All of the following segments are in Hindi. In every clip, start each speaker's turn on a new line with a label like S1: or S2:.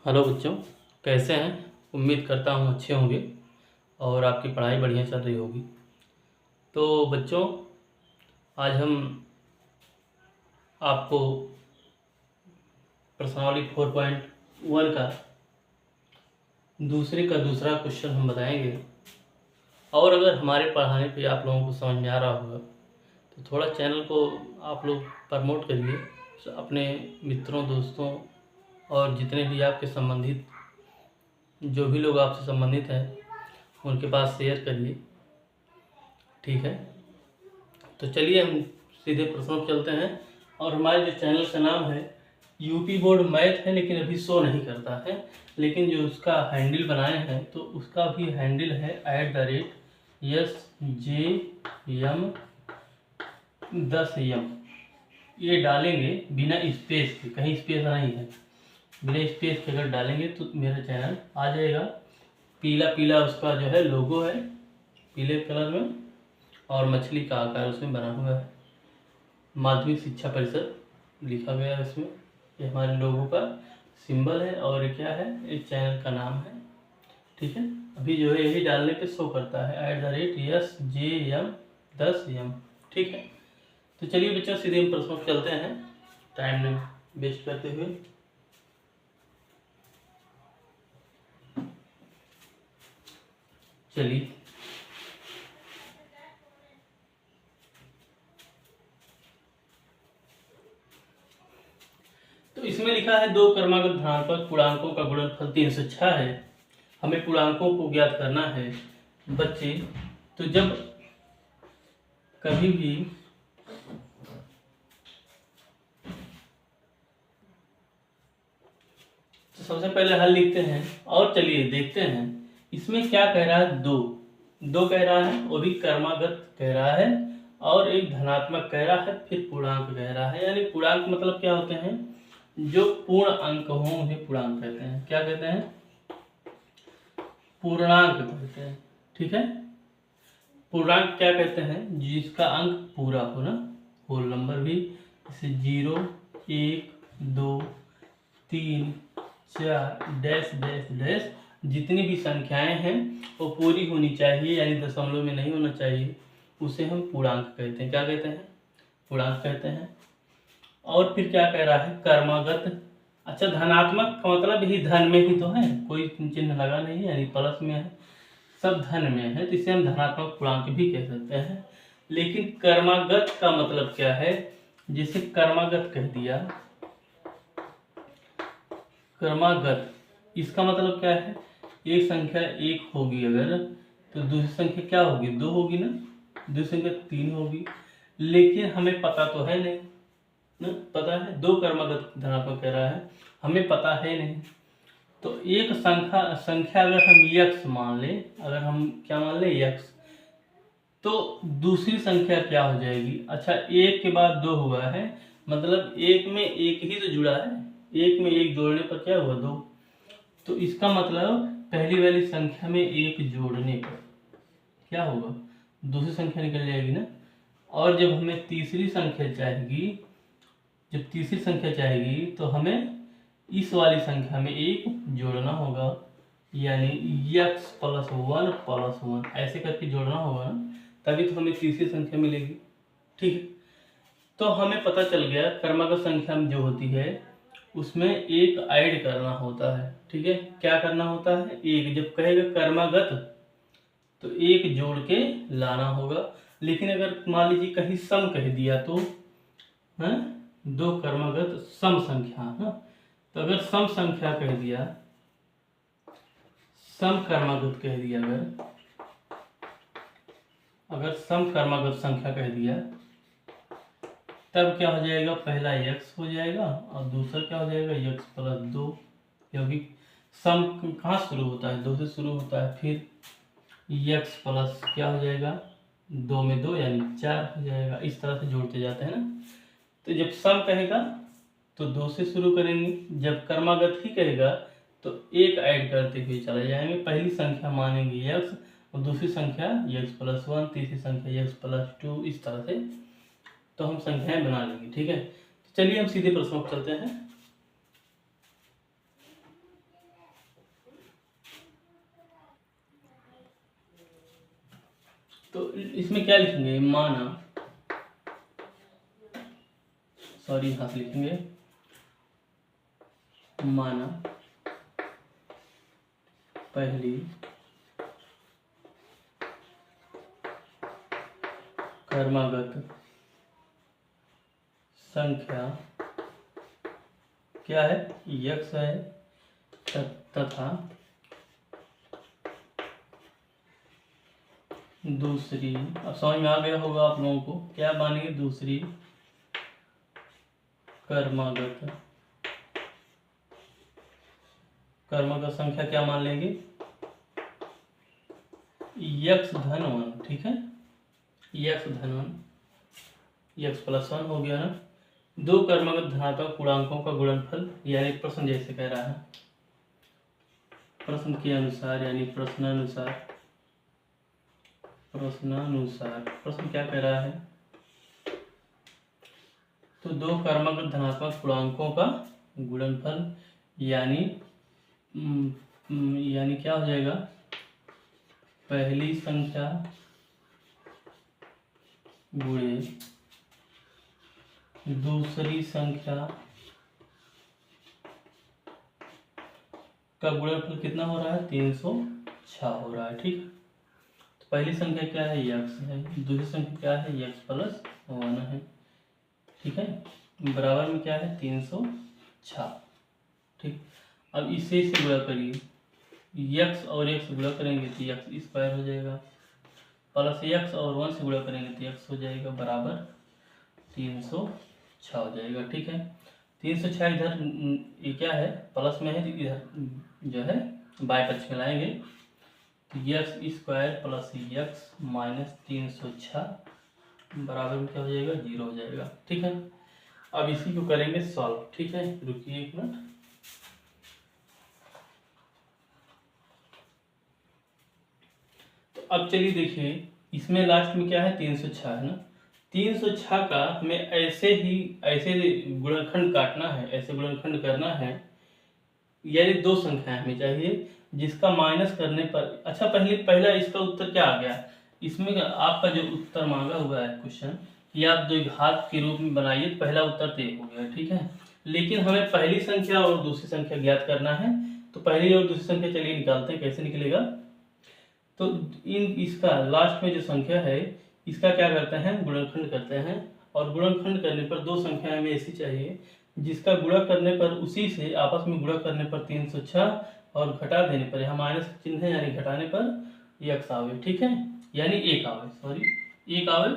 S1: हेलो बच्चों, कैसे हैं। उम्मीद करता हूँ अच्छे होंगे और आपकी पढ़ाई बढ़िया चल रही होगी। तो बच्चों, आज हम आपको प्रश्नावली 4.1 का दूसरा क्वेश्चन हम बताएंगे। और अगर हमारे पढ़ाने पे आप लोगों को समझ में आ रहा होगा तो थोड़ा चैनल को आप लोग प्रमोट करिए अपने मित्रों, दोस्तों और जितने भी आपके संबंधित, जो भी लोग आपसे संबंधित हैं उनके पास शेयर करिए। ठीक है, तो चलिए हम सीधे प्रश्नों पर चलते हैं। और हमारे जो चैनल का नाम है यूपी बोर्ड मैथ है, लेकिन अभी शो नहीं करता है। लेकिन जो उसका हैंडल बनाए हैं तो उसका भी हैंडल है @SJM10M। ये डालेंगे बिना स्पेस के, कहीं स्पेस नहीं है, बिना स्पेस के अगर डालेंगे तो मेरा चैनल आ जाएगा। पीला पीला उसका जो है लोगो है, पीले कलर में, और मछली का आकार उसमें बना हुआ है। माध्यमिक शिक्षा परिषद लिखा गया है इसमें। ये हमारे लोगों का सिंबल है और ये क्या है, इस चैनल का नाम है। ठीक है, अभी जो है यही डालने पे शो करता है @SJM10M। ठीक है, तो चलिए बच्चों सीधे हम प्रश्नों पर चलते हैं टाइम नहीं वेस्ट करते हुए। चलिए, तो इसमें लिखा है दो क्रमागत धनात्मक पूर्णांकों का गुणनफल 306 है। हमें पूर्णांकों को ज्ञात करना है। बच्चे, तो जब कभी भी तो सबसे पहले हल लिखते हैं और चलिए देखते हैं इसमें क्या कह रहा है। दो दो कह रहा है, वो भी क्रमागत कह रहा है, और एक धनात्मक कह रहा है, फिर पूर्णांक कह रहा है। यानी पूर्णांक मतलब क्या होते हैं, जो पूर्ण अंक हों उन्हें पूर्णांक कहते हैं। क्या कहते हैं, पूर्णांक कहते हैं। ठीक है, पूर्णांक क्या कहते हैं, जिसका अंक पूरा हो ना, होल नंबर भी, जैसे 0, 1, 2, 3, 4 डैश डैश डैश, जितनी भी संख्याएं हैं वो पूरी होनी चाहिए, यानी दशमलव में नहीं होना चाहिए, उसे हम पूर्णांक कहते हैं। क्या कहते हैं, पूर्णांक कहते हैं। और फिर क्या कह रहा है, कर्मागत। अच्छा, धनात्मक का मतलब ही धन में ही तो है, कोई चिन्ह लगा नहीं है, यानी प्लस में है, सब धन में है, तो इसे हम धनात्मक पूर्णांक भी कह सकते हैं। लेकिन कर्मागत का मतलब क्या है, जैसे कर्मागत कह दिया, कर्मागत इसका मतलब क्या है, एक संख्या 1 होगी अगर, तो दूसरी संख्या क्या होगी, 2 होगी ना, दूसरी संख्या 3 होगी। लेकिन हमें पता तो है नहीं ना, पता है दो कर्मागत धनात्मक कह रहा है, हमें पता है नहीं। तो एक संख्या अगर हम यक्स मान लें, अगर हम क्या मान लें, यक्स, तो दूसरी संख्या क्या हो जाएगी। अच्छा, एक के बाद 2 हुआ है, मतलब एक में एक ही तो जुड़ा है, एक में एक जोड़ने पर क्या हुआ, 2। तो इसका मतलब पहली वाली संख्या में एक जोड़ने पर क्या होगा, दूसरी संख्या निकल जाएगी ना। और जब हमें तीसरी संख्या चाहेगी, जब तीसरी संख्या चाहेगी तो हमें इस वाली संख्या में एक जोड़ना होगा, यानी x+1+1 ऐसे करके जोड़ना होगा ना, तभी तो हमें तीसरी संख्या मिलेगी। ठीक है, तो हमें पता चल गया क्रमागत संख्या में जो होती है उसमें एक ऐड करना होता है। ठीक है, क्या करना होता है, एक जब कहेगा क्रमागत तो एक जोड़ के लाना होगा। लेकिन अगर मान लीजिए कहीं सम कह दिया तो है, दो क्रमागत सम संख्या है, तो अगर सम संख्या कह दिया, सम क्रमागत कह दिया, अगर सम क्रमागत संख्या कह दिया, तब क्या हो जाएगा, पहला x हो जाएगा और दूसरा क्या हो जाएगा, x+2, क्योंकि सम कहाँ शुरू होता है, 2 से शुरू होता है। फिर x प्लस क्या हो जाएगा, 2 में 2 यानी 4 हो जाएगा। इस तरह से जोड़ते जाते हैं ना। तो जब सम कहेगा तो 2 से शुरू करेंगे, जब कर्मागत ही कहेगा तो एक ऐड करते हुए चले जाएंगे। पहली संख्या मानेंगे x और दूसरी संख्या x+1, तीसरी संख्या x+2, इस तरह से तो हम संख्याएं बना लेंगे। ठीक है, तो चलिए हम सीधे प्रश्नों पर चलते हैं। तो इसमें क्या लिखेंगे, माना, सॉरी यहाँ से लिखेंगे माना पहली क्रमागत संख्या क्या है, x है, तथा दूसरी, अब समझ में आ गया होगा आप लोगों को, क्या मानेंगे, दूसरी क्रमागत संख्या क्या मान लेंगे, x धन 1, ठीक है, x धन 1, x प्लस 1 हो गया ना। दो क्रमागत धनात्मक पूर्णांकों का गुणनफल, यानी प्रश्न जैसे कह रहा है, प्रश्न के अनुसार यानी प्रश्नानुसार, प्रश्न क्या कह रहा है, तो दो क्रमागत धनात्मक पूर्णांकों का गुणनफल यानी क्या हो जाएगा, पहली संख्या गुणे दूसरी संख्या का गुणनफल कितना हो रहा है, 306 हो रहा है, ठीक। तो पहली संख्या क्या है, x है, दूसरी संख्या क्या है, x प्लस 1 है, ठीक है, बराबर में क्या है, 306, ठीक। अब इसे गुणा करिए, x और x गुणा करेंगे तो x स्क्वायर हो जाएगा, प्लस x और 1 से गुणा करेंगे तो x हो जाएगा, बराबर 306 हो जाएगा, ठीक है। 306 इधर ये क्या है, प्लस में है, इधर जो है बाएं पक्ष में लाएंगे तो x square plus x minus 306 बराबर में क्या हो जाएगा, 0 हो जाएगा, ठीक है। अब इसी को करेंगे सॉल्व, ठीक है, रुकिए एक मिनट। तो अब चलिए देखिए, इसमें लास्ट में क्या है, 306 है ना। 306 का हमें ऐसे गुणनखंड काटना है, ऐसे गुणनखंड करना है, यानी दो संख्याएं हमें चाहिए जिसका माइनस करने पर, अच्छा पहला इसका उत्तर क्या आ गया, इसमें आपका जो उत्तर मांगा हुआ है क्वेश्चन कि आप द्विघात के रूप में बनाइए, तो पहला उत्तर तो हो गया, ठीक है। लेकिन हमें पहली संख्या और दूसरी संख्या ज्ञात करना है, तो पहली और दूसरी संख्या चलिए निकालते हैं, कैसे निकलेगा। तो इसका लास्ट में जो संख्या है इसका क्या करते हैं, गुणनखंड करते हैं, और गुणनखंड करने पर दो संख्याएं हमें ऐसी चाहिए जिसका गुणा करने पर उसी से आपस में गुणा करने पर 306 और घटा देने पर, यहाँ माइनस चिन्ह है यानी घटाने पर x आवे, ठीक है, यानी 1 आवे, सॉरी 1 आवे।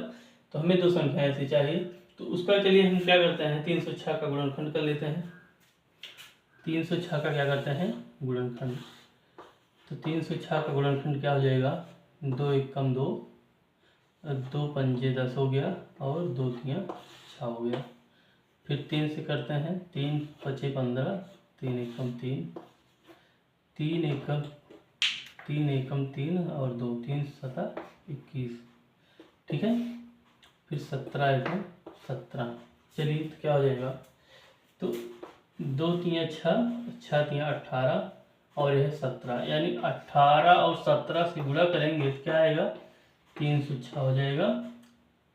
S1: तो हमें दो संख्याएं ऐसी चाहिए, तो उसका चलिए हम क्या करते हैं, 306 का गुणनखंड कर लेते हैं। 306 का क्या करते हैं, गुणनखंड। तो 306 का गुणनखंड क्या हो जाएगा, 2 एकम 2, 2 पंजे 10 हो गया, और 2 तियां 6 हो गया। फिर 3 से करते हैं, 3 पचे 15, 3 एकम 3, 3 एकम 3 और 2 3 7 21, ठीक है। फिर 17 एकम 17, चलिए तो क्या हो जाएगा, तो 2 तियां 6, 6 तियां 18 और यह 17, यानी 18 और 17 से गुणा करेंगे तो क्या आएगा, 306 हो जाएगा,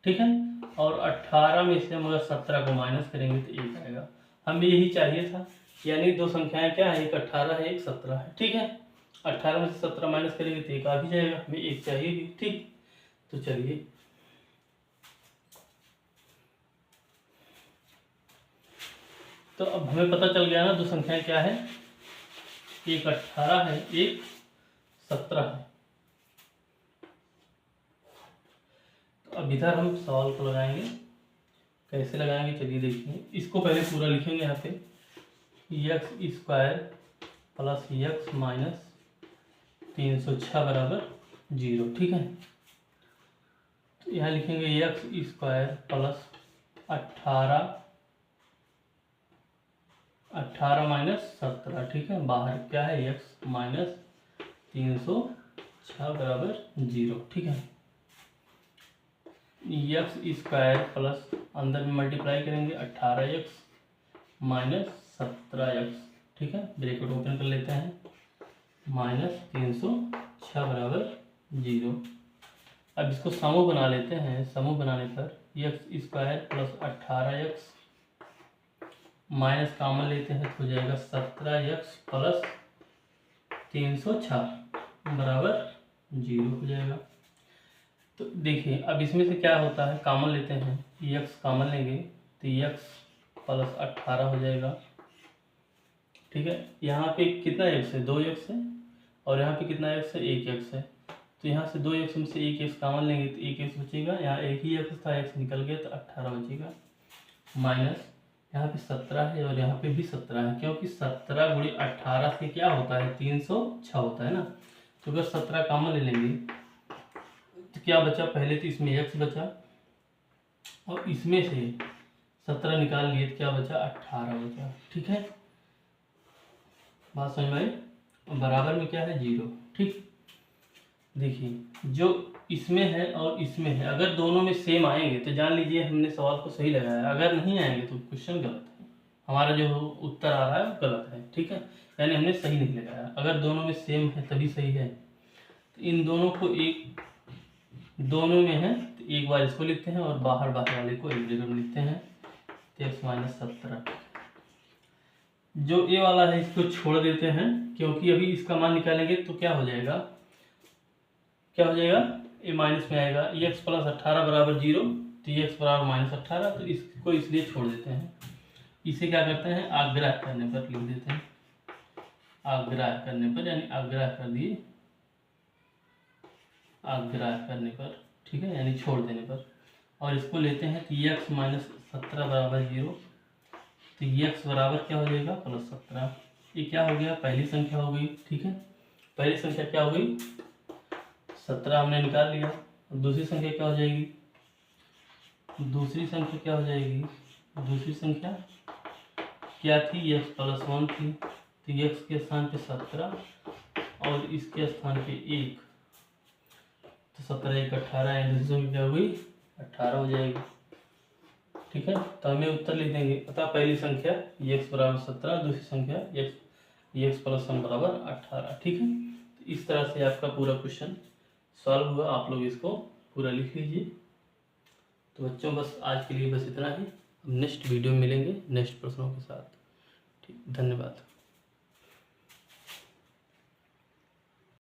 S1: ठीक है। और 18 में से हम अगर 17 को माइनस करेंगे तो 1 आएगा, हमें यही चाहिए था, यानी दो संख्याएं क्या है, एक 18 है, एक 17 है, ठीक है। 18 में से 17 माइनस करेंगे तो 1 आ भी जाएगा, हमें 1 चाहिए भी, ठीक। तो चलिए तो अब हमें पता चल गया ना दो संख्याएं क्या है, एक 18 है, एक 17 है। तो अब इधर हम सवाल को लगाएंगे, कैसे लगाएंगे चलिए देखिए। इसको पहले पूरा लिखेंगे यहाँ पे, x square plus x minus 306 बराबर 0, ठीक है। तो यहाँ लिखेंगे x स्क्वायर प्लस 18 माइनस 17, ठीक है, बाहर क्या है x माइनस 306 बराबर 0, ठीक है। x स्क्वायर प्लस अंदर में मल्टीप्लाई करेंगे 18x माइनस 17x, ठीक है, ब्रैकेट ओपन कर लेते हैं, माइनस 306 बराबर 0। अब इसको समूह बना लेते हैं। समूह बनाने पर x square plus 18x minus common लेते हैं तो हो जाएगा 17x प्लस 306 बराबर 0 हो जाएगा। तो देखिए अब इसमें से क्या होता है, कॉमन लेते हैं, x कॉमन लेंगे तो x प्लस 18 हो जाएगा। ठीक है, यहाँ पे कितना x है, 2x है, और यहाँ पे कितना x है, 1x है। तो यहाँ से 2x में से 1x कॉमन लेंगे तो 1x बचेगा, यहाँ एक ही x था, x निकल गया तो 18 बचेगा। माइनस यहाँ पे 17 है और यहाँ पे भी 17 है, क्योंकि 17 गुणे 18 से क्या होता है, 306 होता है ना। तो अगर 17 कॉमन ले लेंगे तो क्या बचा, पहले तो इसमें x बचा और इसमें से 17 निकाल लिए तो क्या बचा, 18 बचा। ठीक है, बात समझ में आई। बराबर में क्या है, 0। ठीक, देखिए जो इसमें है और इसमें है, अगर दोनों में सेम आएंगे तो जान लीजिए हमने सवाल को सही लगाया, अगर नहीं आएंगे तो क्वेश्चन गलत है, हमारा जो उत्तर आ रहा है वो गलत है। ठीक है, यानी हमने सही नहीं लगाया। अगर दोनों में सेम है तभी सही है। तो इन दोनों को एक, दोनों में है तो एक बार इसको लिखते हैं और बाहर वाले को एक जगह में लिखते हैं, तो x माइनस 17। जो ए वाला है इसको छोड़ देते हैं, क्योंकि अभी इसका मान निकालेंगे तो क्या हो जाएगा, ए माइनस में आएगा, एक्स प्लस 18 बराबर 0, तो एक्स बराबर माइनस 18, तो इसको इसलिए छोड़ देते हैं। इसे क्या करते हैं, आग्रह करने पर लिख देते हैं, आग्रह करने पर, यानी आग्रह कर दिए, आग्रह करने पर। ठीक है, यानी छोड़ देने पर। और इसको लेते हैं तो एक्स माइनस 17 बराबर 0, तो एक्स बराबर क्या हो जाएगा, प्लस 17। ये क्या हो गया, पहली संख्या हो गई। ठीक है, पहली संख्या क्या हो गई, 17 हमने निकाल लिया। दूसरी संख्या क्या हो जाएगी, दूसरी संख्या क्या हो जाएगी, दूसरी संख्या क्या थी, एक्स प्लस 1 थी, तो एक्स के स्थान पे 17 और इसके स्थान पे 1, तो 17 1 18, यानी दूसरी संख्या क्या हो गई, 18 हो जाएगी। ठीक है, तो हमें उत्तर लिख देंगे, पता पहली संख्या एक्स बराबर 17, दूसरी संख्या एक्स प्लस 1 बराबर 18। ठीक है, तो इस तरह से आपका पूरा क्वेश्चन सॉल्व हुआ। आप लोग इसको पूरा लिख लीजिए। तो बच्चों बस आज के लिए बस इतना ही, हम नेक्स्ट वीडियो में मिलेंगे नेक्स्ट प्रश्नों के साथ। ठीक, धन्यवाद।